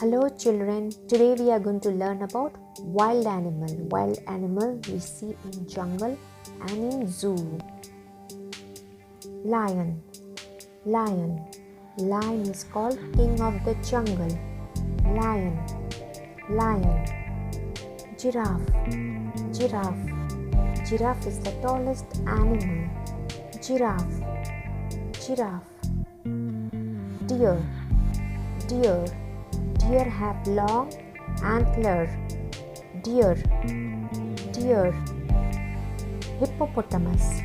Hello children, today we are going to learn about wild animal. Wild animal we see in jungle and in zoo. Lion. Lion is called king of the jungle. Lion. Giraffe is the tallest animal. Giraffe. Deer have long antler. Deer. Hippopotamus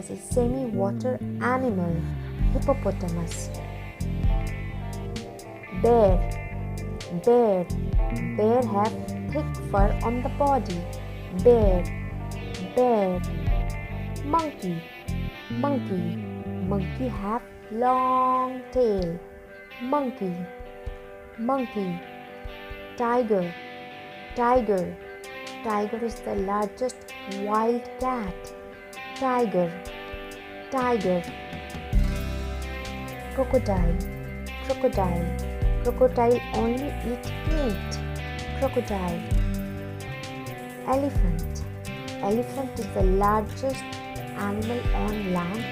is semi-water animal. Hippopotamus. Bear have thick fur on the body. Bear. Monkey have long tail. Monkey. Tiger is the largest wild cat. Tiger. Crocodile only eat meat. Crocodile. Elephant is the largest animal on land,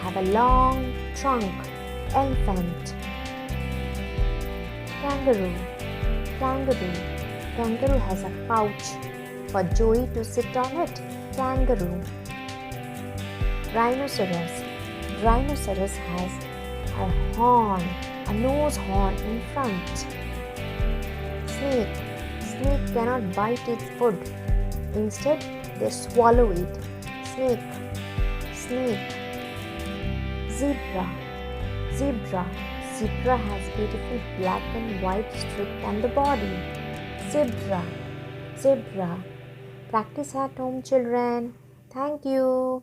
have a long trunk. Elephant. Kangaroo has a pouch for Joey to sit on it. Kangaroo. Rhinoceros has a nose horn in front. Snake cannot bite its food. Instead, they swallow it. Snake. Zebra has beautiful black and white strip on the body. Zebra. Practice at home, children. Thank you.